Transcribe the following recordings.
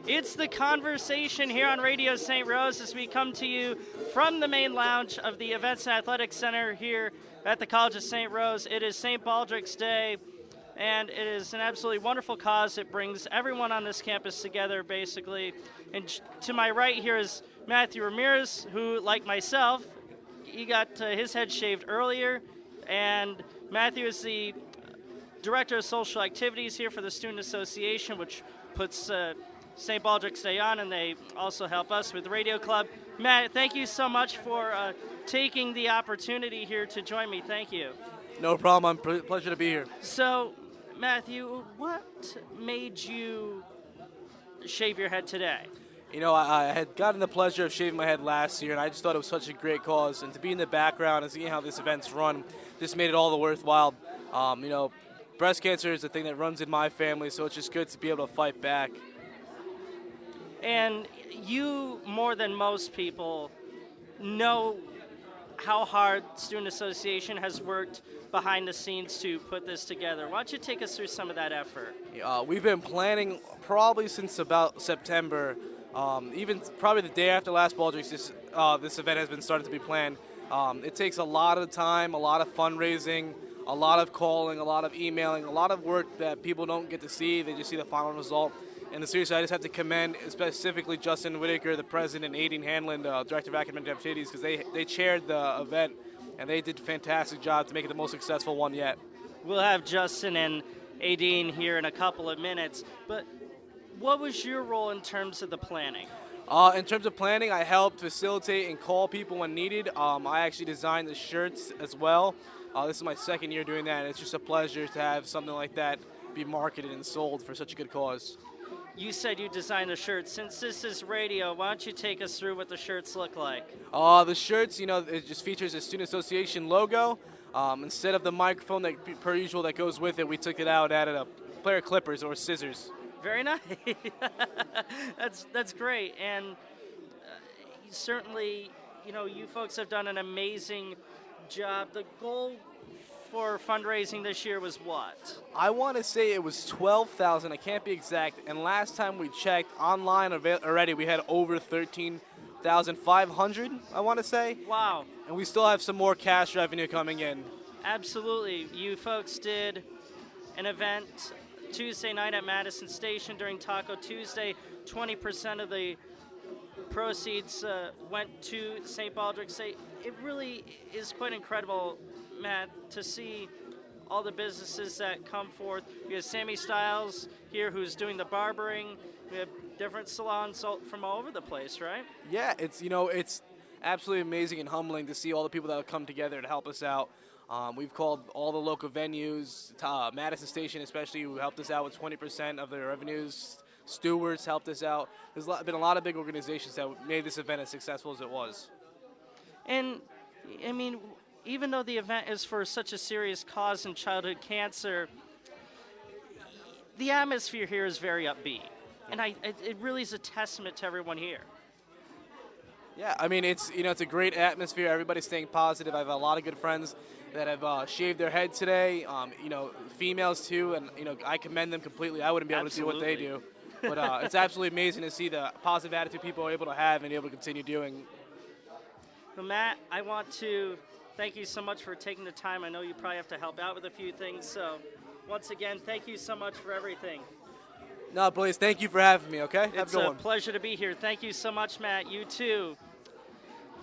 It's the conversation here on Radio St. Rose as we come to you from the main lounge of the Events and Athletics Center here at the College of St. Rose. It is St. Baldrick's Day, and it is an absolutely wonderful cause. It brings everyone on this campus together, basically. And to my right here is Matthew Ramirez, who, like myself, he got his head shaved earlier. And Matthew is the Director of Social Activities here for the Student Association, which puts St. Baldrick's Day on, and they also help us with the Radio Club. Matt, thank you so much for taking the opportunity here to join me. Thank you. No problem. Pleasure to be here. So, Matthew, what made you shave your head today? You know, I had gotten the pleasure of shaving my head last year, and I just thought it was such a great cause. And to be in the background and seeing how this event's run just made it all the worthwhile. You know, breast cancer is a thing that runs in my family, so it's just good to be able to fight back. And you, more than most people, know how hard Student Association has worked behind the scenes to put this together. Why don't you take us through some of that effort? We've been planning probably since about September, even probably the day after last Baldrick's, this event has been starting to be planned. It takes a lot of time, a lot of fundraising, a lot of calling, a lot of emailing, a lot of work that people don't get to see. They just see the final result. And seriously, I just have to commend specifically Justin Whitaker, the president, and Aideen Hanlon, director of academic activities, because they chaired the event, and they did a fantastic job to make it the most successful one yet. We'll have Justin and Aideen here in a couple of minutes, but what was your role in terms of the planning? In terms of planning, I helped facilitate and call people when needed. I actually designed the shirts as well. This is my second year doing that, and it's just a pleasure to have something like that be marketed and sold for such a good cause. You said you designed the shirts. Since this is radio, why don't you take us through what the shirts look like? The shirts, you know, it just features a Student Association logo. Instead of the microphone that, per usual, that goes with it, we took it out, added a pair of clippers or scissors. Very nice. That's great. And certainly, you know, you folks have done an amazing job. The goal for fundraising this year was what? I want to say it was 12,000. I can't be exact. And last time we checked online already, we had over 13,500, I want to say. Wow. And we still have some more cash revenue coming in. Absolutely. You folks did an event Tuesday night at Madison Station during Taco Tuesday. 20% of the proceeds went to St. Baldrick's Day. It really is quite incredible, Matt, to see all the businesses that come forth. We have Sammy Styles here who's doing the barbering. We have different salons from all over the place, right? Yeah, it's absolutely amazing and humbling to see all the people that have come together to help us out. We've called all the local venues, Madison Station especially, who helped us out with 20% of their revenues. Stewards helped us out. There's been a lot of big organizations that made this event as successful as it was. And, I mean, even though the event is for such a serious cause in childhood cancer, the atmosphere here is very upbeat. And it really is a testament to everyone here. Yeah, I mean, it's a great atmosphere. Everybody's staying positive. I have a lot of good friends that have shaved their head today, females too, and, I commend them completely. I wouldn't be able to do what they do. But it's absolutely amazing to see the positive attitude people are able to have and able to continue doing. Well, Matt, I want to thank you so much for taking the time. I know you probably have to help out with a few things, so once again, thank you so much for everything. No, Blaise, thank you for having me, okay? It's a pleasure to be here. Thank you so much, Matt. You too.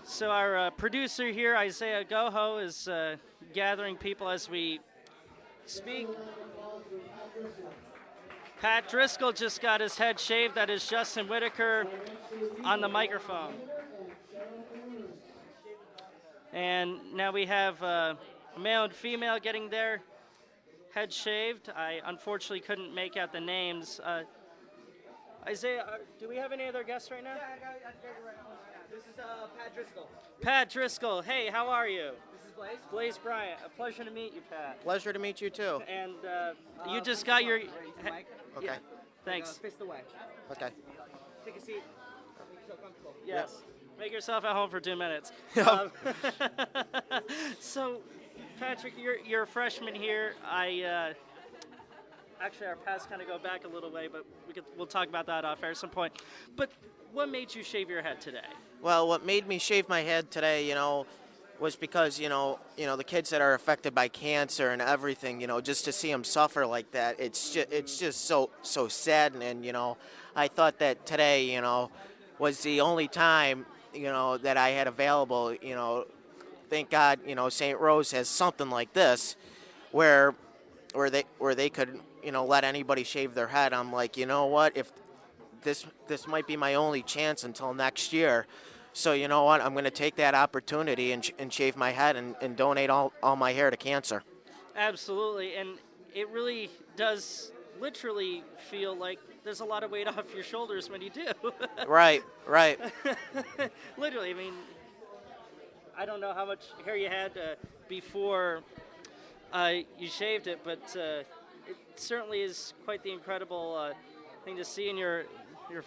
So our producer here, Isaiah Goho, is gathering people as we speak. Pat Driscoll just got his head shaved. That is Justin Whitaker on the microphone. And now we have a male and female getting their head shaved. I unfortunately couldn't make out the names. Isaiah, do we have any other guests right now? Yeah, I got it right now. This is Pat Driscoll. Pat Driscoll, hey, how are you? This is Blaise. Blaise Bryant, a pleasure to meet you, Pat. Pleasure to meet you too. And you just got your... Okay. Yeah, thanks. Fist away. Okay. Take a seat. Make yourself comfortable. Yes. Yep. Make yourself at home for 2 minutes. So, Patrick, you're a freshman here. Actually, our paths kind of go back a little way, but we'll talk about that off air at some point. But what made you shave your head today? Well, what made me shave my head today, was because the kids that are affected by cancer and everything, just to see them suffer like that, it's just so sad. And I thought that today, was the only time, that I had available. Thank God, St. Rose has something like this, where they could, let anybody shave their head. I'm like, you know what, if this might be my only chance until next year. So you know what? I'm going to take that opportunity and shave my head and donate all my hair to cancer. Absolutely, and it really does literally feel like there's a lot of weight off your shoulders when you do. Right. Literally, I mean, I don't know how much hair you had before you shaved it, but it certainly is quite the incredible thing to see in your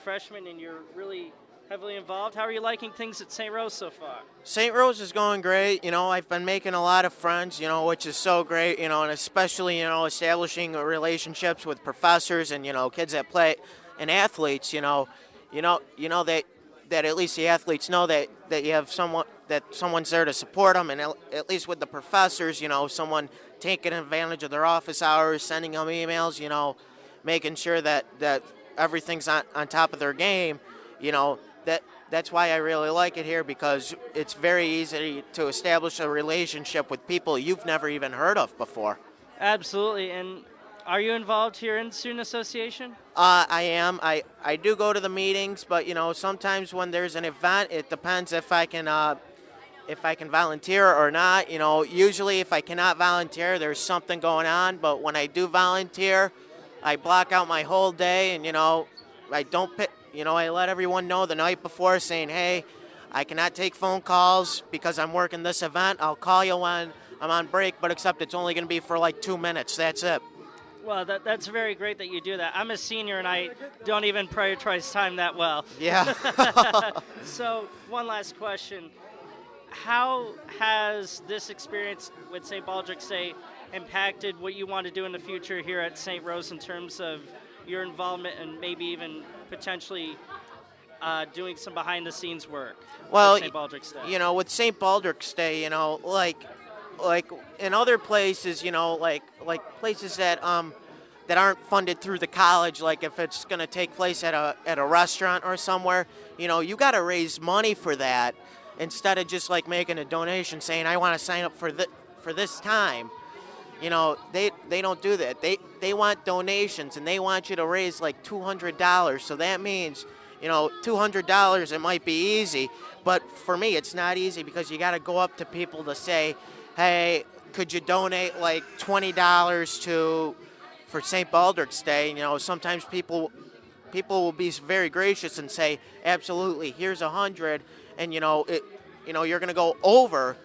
freshman, and you're really heavily involved. How are you liking things at St. Rose so far? St. Rose is going great. I've been making a lot of friends, which is so great, and especially, establishing relationships with professors and, kids that play and athletes, that at least the athletes know that you have someone's there to support them, and at least with the professors, someone taking advantage of their office hours, sending them emails, making sure that everything's on top of their game, that's why I really like it here, because it's very easy to establish a relationship with people you've never even heard of before. Absolutely. And are you involved here in Student Association? I am. I do go to the meetings, but sometimes when there's an event, it depends if I can volunteer or not. Usually if I cannot volunteer, there's something going on. But when I do volunteer, I block out my whole day, and I don't pick. I let everyone know the night before, saying, hey, I cannot take phone calls because I'm working this event. I'll call you when I'm on break, but except it's only going to be for like 2 minutes. That's it. Well, that's very great that you do that. I'm a senior, and I don't even prioritize time that well. Yeah. So, one last question. How has this experience with St. Baldrick's Day impacted what you want to do in the future here at St. Rose in terms of your involvement and maybe even potentially doing some behind-the-scenes work? Well, St. Baldrick's Day. With St. Baldrick's Day, like in other places, like places that aren't funded through the college, like if it's going to take place at a restaurant or somewhere, you got to raise money for that instead of just like making a donation saying I want to sign up for this time. They don't do that. They want donations, and they want you to raise like $200. So that means, $200, it might be easy, but for me it's not easy, because you got to go up to people to say, hey, could you donate like $20 for St. Baldrick's Day? Sometimes people will be very gracious and say, absolutely, here's 100, and you're going to go over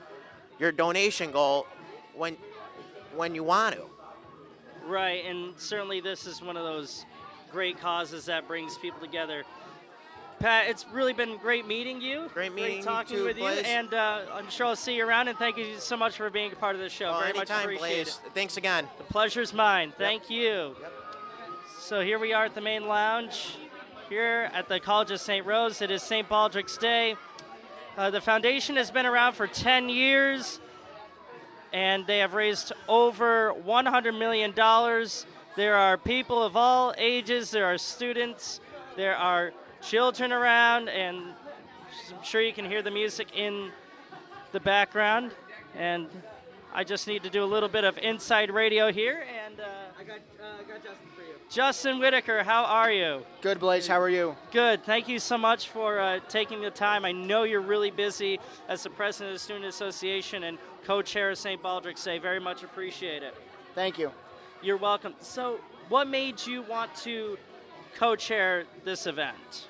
your donation goal when you want to. Right, and certainly this is one of those great causes that brings people together. Pat, it's really been great meeting you. Great meeting talking you too, with you, Blaise. and I'm sure I'll see you around, and thank you so much for being a part of the show. Very much Anytime, appreciate Blaise. it. Thanks again. The pleasure's mine. Thank you. Yep. So here we are at the main lounge here at the College of St. Rose. It is St. Baldrick's Day. The foundation has been around for 10 years, and they have raised over $100 million. There are people of all ages. There are students. There are children around, and I'm sure you can hear the music in the background. And I just need to do a little bit of inside radio here. And I got Justin for you. Justin Whitaker, how are you? Good, Blaise. How are you? Good. Thank you so much for taking the time. I know you're really busy as the president of the Student Association and co-chair of St. Baldrick's Day. Very much appreciate it. Thank you. You're welcome. So what made you want to co-chair this event?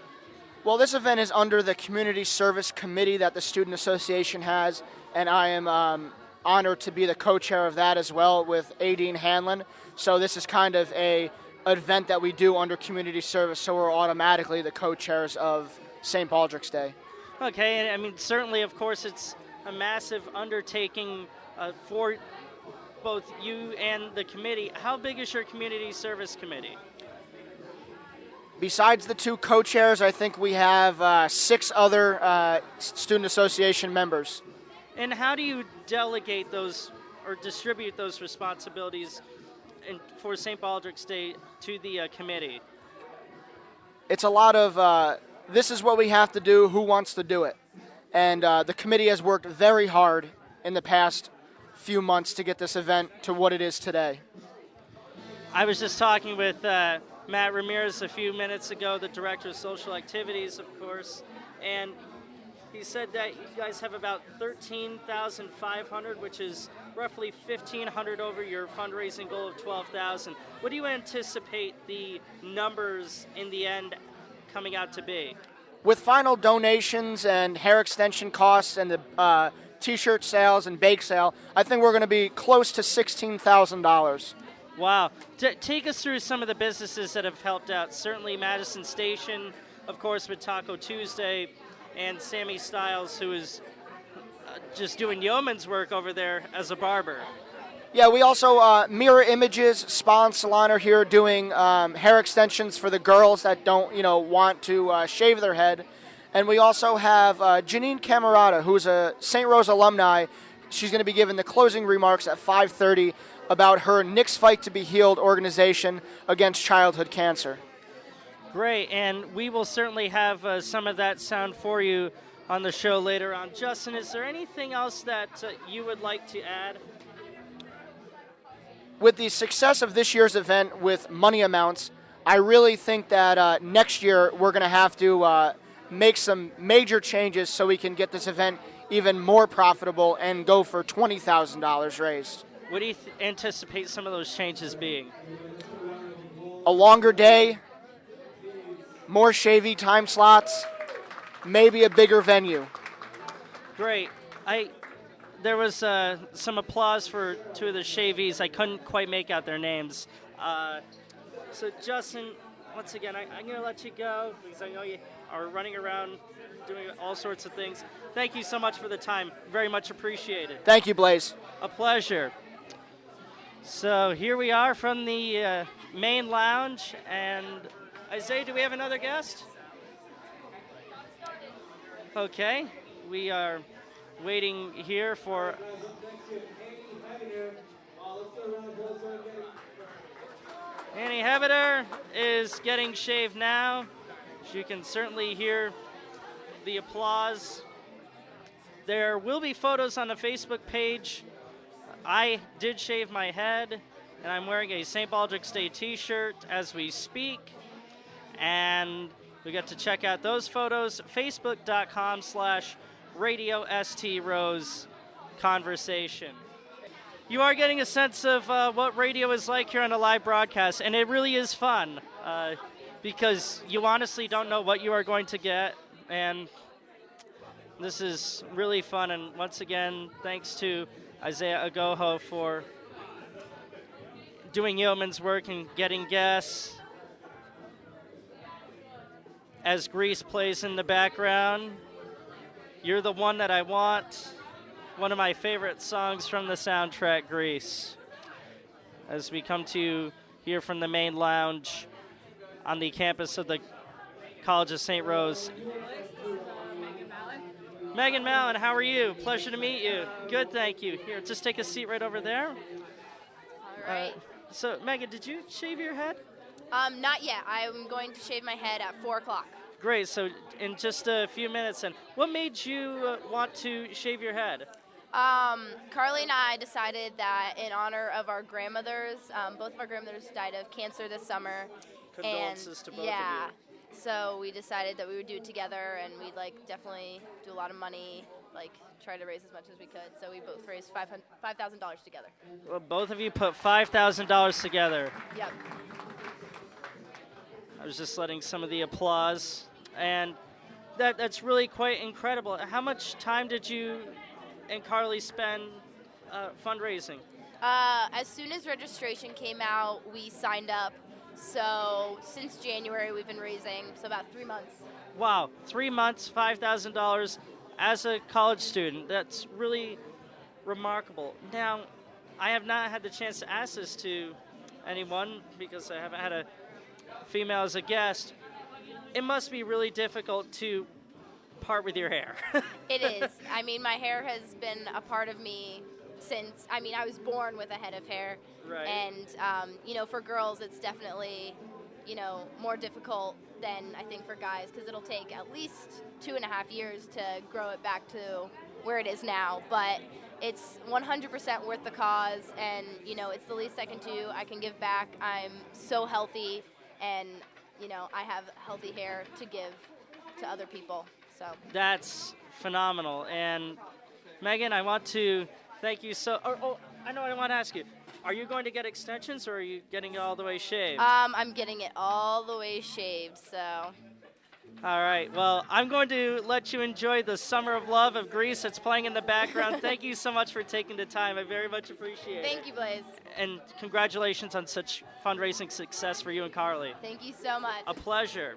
Well, this event is under the Community Service Committee that the Student Association has, and I am honored to be the co-chair of that as well with Adine Hanlon. So this is kind of a event that we do under community service, so we're automatically the co-chairs of St. Baldrick's Day. Okay, and I mean, certainly, of course, it's a massive undertaking for both you and the committee. How big is your community service committee? Besides the 2 co-chairs, I think we have 6 other student association members. And how do you delegate those or distribute those responsibilities for St. Baldrick's Day to the committee? It's a lot of this is what we have to do, who wants to do it. And the committee has worked very hard in the past few months to get this event to what it is today. I was just talking with Matt Ramirez a few minutes ago, the Director of Social Activities, of course, and he said that you guys have about 13,500, which is roughly 1,500 over your fundraising goal of 12,000. What do you anticipate the numbers in the end coming out to be? With final donations and hair extension costs and the T-shirt sales and bake sale, I think we're going to be close to $16,000. Wow. Take us through some of the businesses that have helped out. Certainly Madison Station, of course, with Taco Tuesday, and Sammy Stiles, who is just doing yeoman's work over there as a barber. Yeah, we also, Mirror Images, Spa and Salon are here doing hair extensions for the girls that don't, want to shave their head. And we also have Janine Camerata, who's a St. Rose alumni. She's going to be giving the closing remarks at 5:30 about her Knicks Fight to Be Healed organization against childhood cancer. Great, and we will certainly have some of that sound for you on the show later on. Justin, is there anything else that you would like to add? With the success of this year's event with money amounts, I really think that next year we're going to have to make some major changes so we can get this event even more profitable and go for $20,000 raised. What do you anticipate some of those changes being? A longer day, more shavy time slots, maybe a bigger venue. Great. There was some applause for 2 of the shavies. I couldn't quite make out their names. So Justin, once again, I'm going to let you go because I know you are running around doing all sorts of things. Thank you so much for the time. Very much appreciated. Thank you, Blaise. A pleasure. So here we are from the main lounge, and Isaiah, do we have another guest? Okay, we are waiting here for Annie Hebiter is getting shaved now. You can certainly hear the applause. There will be photos on the Facebook page. I did shave my head, and I'm wearing a St. Baldrick's Day t-shirt as we speak. And we got to check out those photos, facebook.com/Radio St Rose Conversation. You are getting a sense of what radio is like here on a live broadcast, and it really is fun because you honestly don't know what you are going to get, and this is really fun. And once again, thanks to Isaiah Agoho for doing yeoman's work and getting guests. As Grease plays in the background, You're the One That I Want, one of my favorite songs from the soundtrack, Grease. As we come to you here from the main lounge on the campus of the College of St. Rose. Megan Mallon, how are you? Pleasure to meet you. Good, thank you. Here, just take a seat right over there. All right. So, Megan, did you shave your head? Not yet. I'm going to shave my head at 4 o'clock. Great. So, in just a few minutes, then, what made you want to shave your head? Carly and I decided that in honor of our grandmothers, both of our grandmothers died of cancer this summer. Condolences to both of you. So we decided that we would do it together, and we'd definitely do a lot of money, try to raise as much as we could. So we both raised $5,000 together. Well, both of you put $5,000 together. Yep. I was just letting some of the applause, and that's really quite incredible. How much time did you and Carly spend fundraising? As soon as registration came out, we signed up. So since January, we've been raising, about 3 months. Wow, 3 months, $5,000 as a college student. That's really remarkable. Now, I have not had the chance to ask this to anyone because I haven't had a female as a guest. It must be really difficult to part with your hair. It is. I mean, my hair has been a part of me since, I mean, I was born with a head of hair. Right. And, you know, for girls, it's definitely, you know, more difficult than I think for guys because it'll take at least 2.5 years to grow it back to where it is now. But it's 100% worth the cause, and, you know, it's the least I can do. I can give back. I'm so healthy, and, you know, I have healthy hair to give to other people. So That's phenomenal. And Megan, I want to thank you so. Oh, I know what I want to ask you. Are you going to get extensions, or are you getting it all the way shaved? I'm getting it all the way shaved. So All right. Well, I'm going to let you enjoy the Summer of Love of Greece that's playing in the background. Thank you so much for taking the time. I very much appreciate it. thank you, Blaise. And congratulations on such fundraising success for you and Carly. Thank you so much. A pleasure.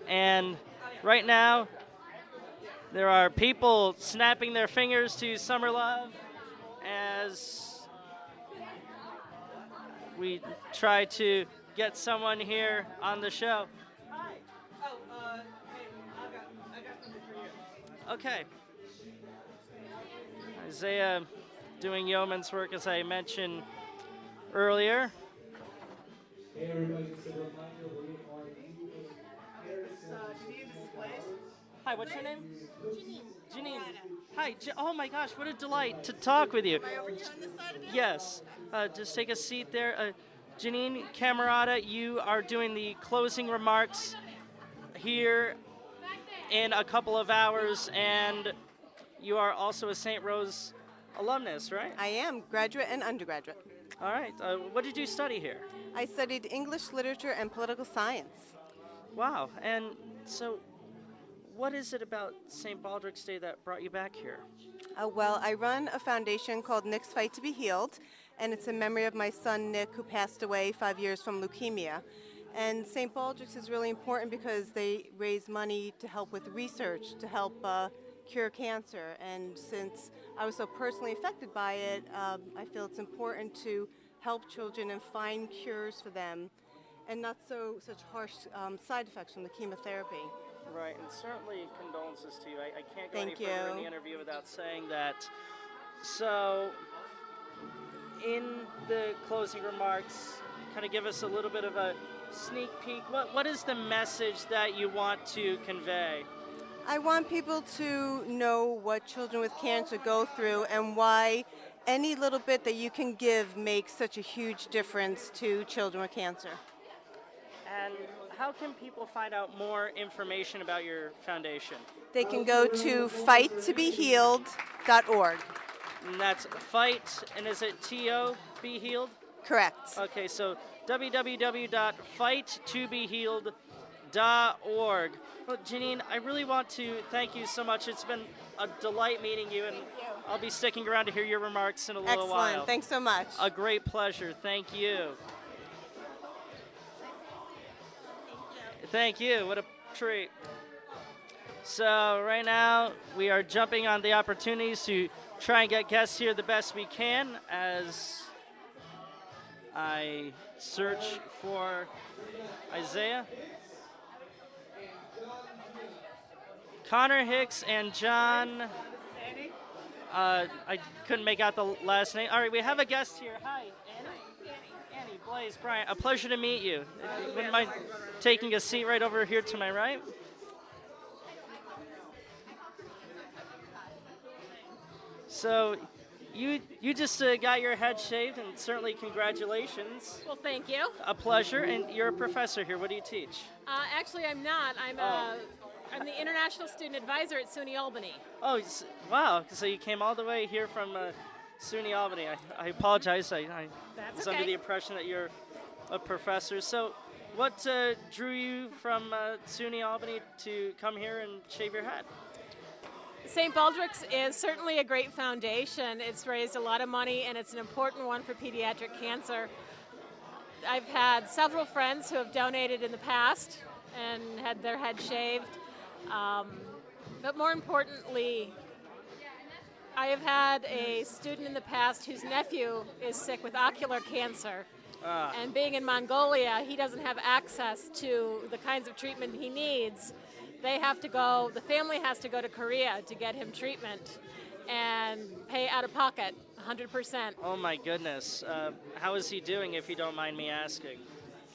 And right now, there are people snapping their fingers to Summer Love as we try to get someone here on the show. Hi. Oh, hey, I got something for you. Okay. Isaiah doing yeoman's work, as I mentioned earlier. Hey everybody, just a reminder, we are new Janine, this is Blaise. Hi, what's your name? Janine. Hi. Oh my gosh, what a delight to talk with you. Am I over here on this side of it? Yes. Just take a seat there. Janine Camerata, you are doing the closing remarks here in a couple of hours, and you are also a St. Rose alumnus, right? I am, graduate and undergraduate. All right. What did you study here? I studied English literature and political science. Wow. And so, what is it about St. Baldrick's Day that brought you back here? Well, I run a foundation called Nick's Fight to Be Healed, and it's in memory of my son Nick, who passed away 5 years from leukemia. And St. Baldrick's is really important because they raise money to help with research, to help cure cancer. And since I was so personally affected by it, I feel it's important to help children and find cures for them, and not such harsh side effects from the chemotherapy. Right, and certainly condolences to you. I can't go Thank any further in you. the interview without saying that. So, in the closing remarks, kind of give us a little bit of a sneak peek. What is the message that you want to convey? I want people to know what children with cancer go through and why any little bit that you can give makes such a huge difference to children with cancer. And how can people find out more information about your foundation? They can go to fighttobehealed.org. And that's fight, and is it T-O-Be Healed? Correct. Okay, so www.fighttobehealed.org. Well, Janine, I really want to thank you so much. It's been a delight meeting you, and I'll be sticking around to hear your remarks in a little while. Excellent. Thanks so much. A great pleasure. Thank you. Thank you. What a treat. So right now, we are jumping on the opportunities to try and get guests here the best we can as I search for Isaiah. Connor Hicks and John. I couldn't make out the last name. All right, we have a guest here. Hi, Annie. Blaise Bryant. A pleasure to meet you. If you wouldn't mind taking a seat right over here to my right. So, you just got your head shaved, and certainly congratulations. Well, thank you. A pleasure, and you're a professor here. What do you teach? Actually, I'm not. I'm the International Student Advisor at SUNY Albany. Oh, wow. So you came all the way here from SUNY Albany. I apologize. I That's was okay. under the impression that you're a professor. So what drew you from SUNY Albany to come here and shave your head? St. Baldrick's is certainly a great foundation. It's raised a lot of money, and it's an important one for pediatric cancer. I've had several friends who have donated in the past and had their head shaved. But more importantly, I have had a student in the past whose nephew is sick with ocular cancer. And being in Mongolia, he doesn't have access to the kinds of treatment he needs. The family has to go to Korea to get him treatment and pay out of pocket 100%. Oh my goodness. How is he doing, if you don't mind me asking?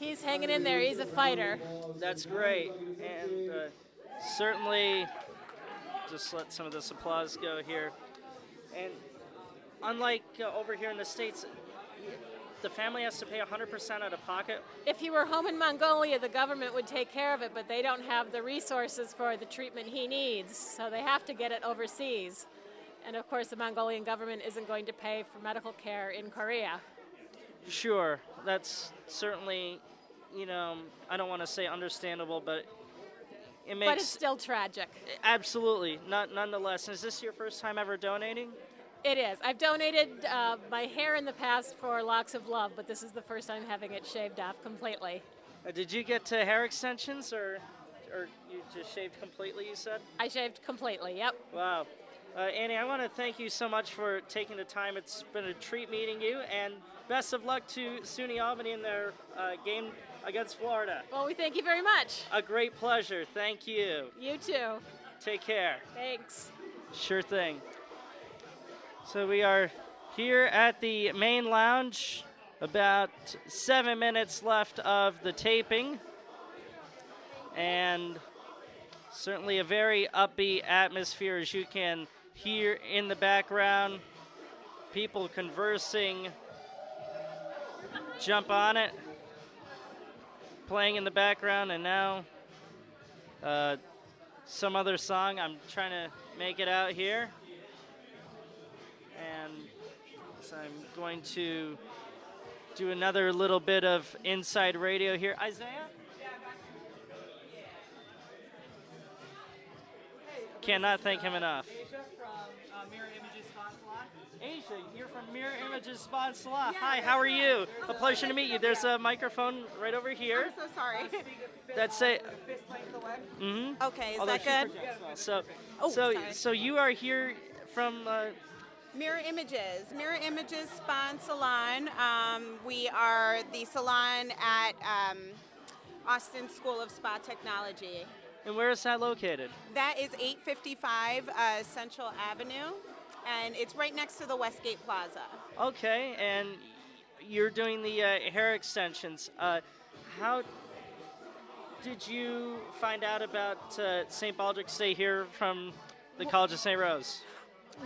He's hanging in there. He's a fighter. That's great. And certainly, just let some of this applause go here. And unlike over here in the States, the family has to pay 100% out of pocket. If he were home in Mongolia, the government would take care of it, but they don't have the resources for the treatment he needs, so they have to get it overseas. And of course, the Mongolian government isn't going to pay for medical care in Korea. Sure, that's certainly, I don't want to say understandable, but it makes... But it's still tragic. Absolutely, nonetheless. Is this your first time ever donating? It is. I've donated my hair in the past for Locks of Love, but this is the first time having it shaved off completely. Did you get hair extensions, or you just shaved completely, you said? I shaved completely, yep. Wow. Annie, I want to thank you so much for taking the time. It's been a treat meeting you, and best of luck to SUNY Albany in their game against Florida. Well, we thank you very much. A great pleasure. Thank you. You too. Take care. Thanks. Sure thing. So we are here at the main lounge, about 7 minutes left of the taping, and certainly a very upbeat atmosphere, as you can hear in the background. People conversing, Jump On It, playing in the background, and now some other song. I'm trying to make it out here. And so I'm going to do another little bit of inside radio here. Isaiah? Cannot thank him enough. Asia from Mirror Images Sponsor. Asia, you're from Mirror Images Sponsor. Hi, how are you? A pleasure to meet you. There's a microphone right over here. I'm so sorry. That's it. Mm-hmm. Okay, is Although that good? So you are here from Mirror Images. Mirror Images Spa and Salon. We are the salon at Austin School of Spa Technology. And where is that located? That is 855 Central Avenue, and it's right next to the Westgate Plaza. Okay, and you're doing the hair extensions. How did you find out about St Baldrick's Day here from the College of St. Rose?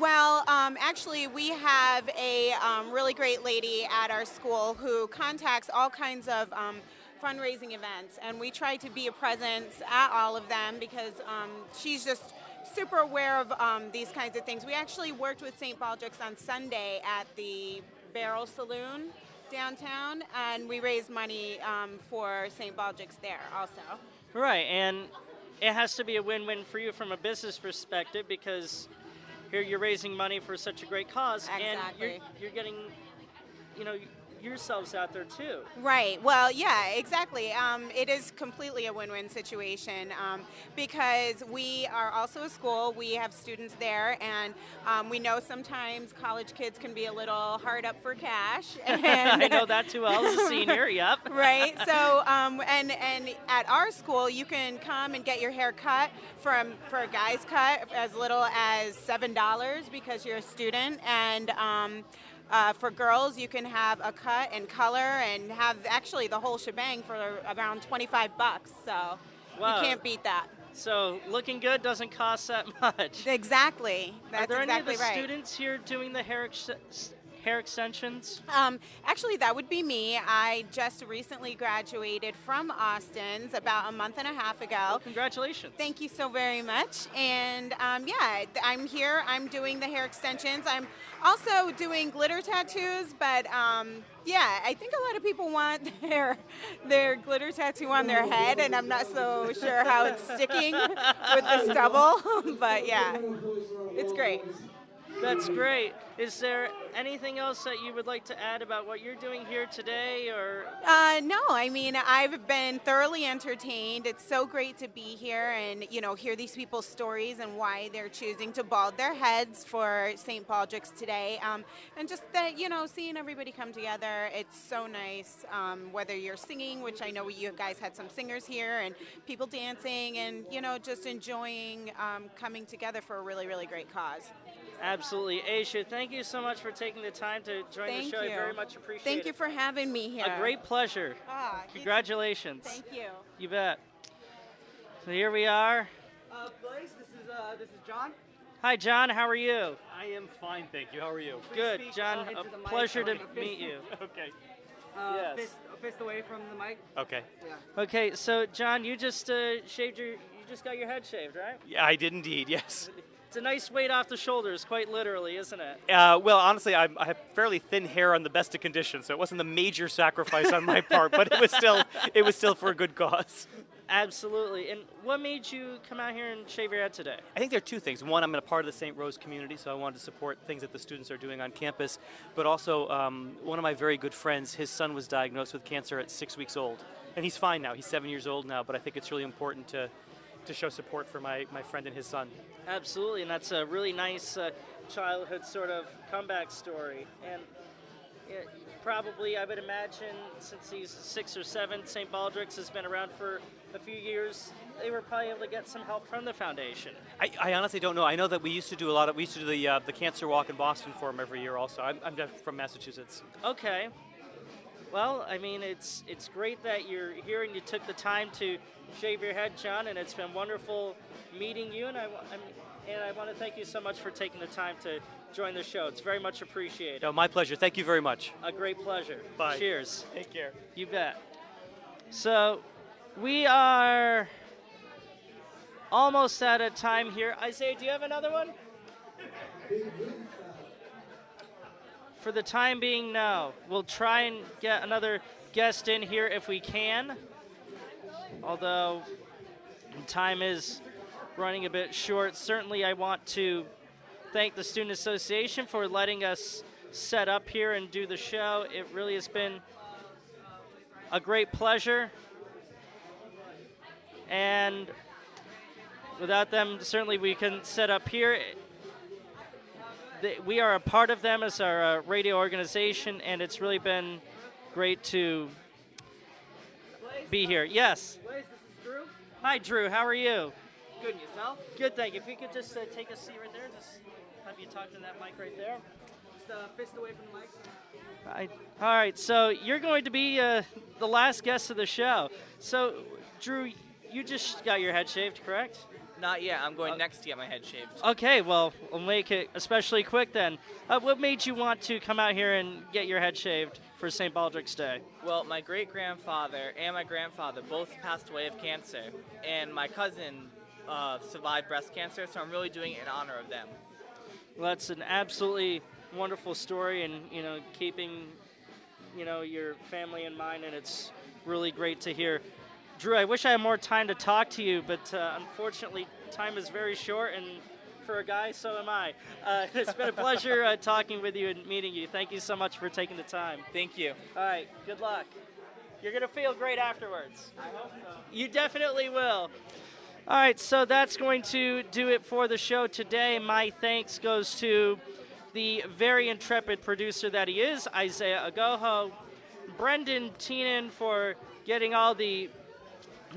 Well, actually, we have a really great lady at our school who contacts all kinds of fundraising events, and we try to be a presence at all of them because she's just super aware of these kinds of things. We actually worked with St. Baldrick's on Sunday at the Barrel Saloon downtown, and we raised money for St. Baldrick's there also. Right, and it has to be a win-win for you from a business perspective because here you're raising money for such a great cause, exactly. And you're getting, yourselves out there too. Right. Well, yeah, exactly. It is completely a win-win situation because we are also a school. We have students there, and we know sometimes college kids can be a little hard up for cash. And I know that too well as a senior. Yep. Right. So, and at our school, you can come and get your hair cut for a guy's cut as little as $7 because you're a student, and for girls, you can have a cut and color and have actually the whole shebang for around $25. So wow. You can't beat that. So looking good doesn't cost that much. Exactly. That's Are there exactly any of the right. students here doing the hair extensions? Actually, that would be me. I just recently graduated from Austin's about a month and a half ago. Well, congratulations. Thank you so very much. And yeah, I'm here. I'm doing the hair extensions. I'm also doing glitter tattoos, but yeah, I think a lot of people want their glitter tattoo on their head, and I'm not so sure how it's sticking with the stubble. But yeah, it's great. That's great. Is there anything else that you would like to add about what you're doing here today, or? No, I mean, I've been thoroughly entertained. It's so great to be here and, hear these people's stories and why they're choosing to bald their heads for St. Baldrick's today. And just that, seeing everybody come together, it's so nice. Whether you're singing, which I know you guys had some singers here, and people dancing and, just enjoying coming together for a really, really great cause. Absolutely. Aisha, thank you so much for taking the time to join the show. I very much appreciate it. Thank you for having me here. A great pleasure. Congratulations. Thank you. You bet. So here we are. Blaise, this is John. Hi, John. How are you? I am fine, thank you. How are you? Good, John. A pleasure to meet you. Okay. Yes. Fist away from the mic. Okay. Yeah. Okay, so John, you just you just got your head shaved, right? Yeah, I did indeed. Yes. It's a nice weight off the shoulders, quite literally, isn't it? Well, honestly, I have fairly thin hair on the best of conditions, so it wasn't a major sacrifice on my part, but it was still for a good cause. Absolutely. And what made you come out here and shave your head today? I think there are two things. One, I'm a part of the St. Rose community, so I wanted to support things that the students are doing on campus. But also, one of my very good friends, his son was diagnosed with cancer at 6 weeks old. And he's fine now. He's 7 years old now, but I think it's really important to show support for my friend and his son. Absolutely, and that's a really nice childhood sort of comeback story. And probably, I would imagine, since he's 6 or 7, St. Baldrick's has been around for a few years, they were probably able to get some help from the foundation. I honestly don't know. I know that we used to do the cancer walk in Boston for him every year also. I'm from Massachusetts. Okay. Well, I mean, it's great that you're here and you took the time to shave your head, John, and it's been wonderful meeting you, and I want to thank you so much for taking the time to join the show. It's very much appreciated. No, my pleasure. Thank you very much. A great pleasure. Bye. Cheers. Take care. You bet. So, we are almost out of time here. Isaiah, do you have another one? For the time being, no. We'll try and get another guest in here if we can. Although time is running a bit short. Certainly I want to thank the Student Association for letting us set up here and do the show. It really has been a great pleasure. And without them, certainly we couldn't set up here. We are a part of them as our radio organization, and it's really been great to be here. Yes? Blaise, this is Drew. Hi, Drew. How are you? Good, and yourself? Good, thank you. If you could just take a seat right there, just have you talk to that mic right there. Just fist away from the mic. All right, so you're going to be the last guest of the show. So, Drew, you just got your head shaved, correct? Not yet. I'm going next to get my head shaved. Okay, well, we'll make it especially quick then. What made you want to come out here and get your head shaved for St. Baldrick's Day? Well, my great-grandfather and my grandfather both passed away of cancer, and my cousin survived breast cancer, so I'm really doing it in honor of them. Well, that's an absolutely wonderful story, and, keeping, your family in mind, and it's really great to hear. Drew, I wish I had more time to talk to you, but unfortunately, time is very short, and for a guy, so am I. It's been a pleasure talking with you and meeting you. Thank you so much for taking the time. Thank you. All right, good luck. You're going to feel great afterwards. I hope so. You definitely will. All right, so that's going to do it for the show today. My thanks goes to the very intrepid producer that he is, Isaiah Agoho, Brendan Teenan for getting all the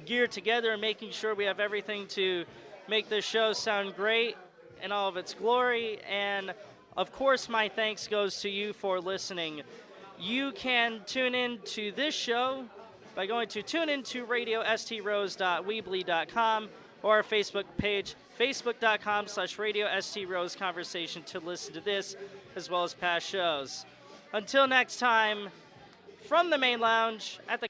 gear together and making sure we have everything to make this show sound great in all of its glory. And of course, my thanks goes to you for listening. You can tune in to this show by going to tuneintoradiostRose.weebly.com or our Facebook page, facebook.com/Radio Conversation to listen to this as well as past shows. Until next time, from the main lounge at the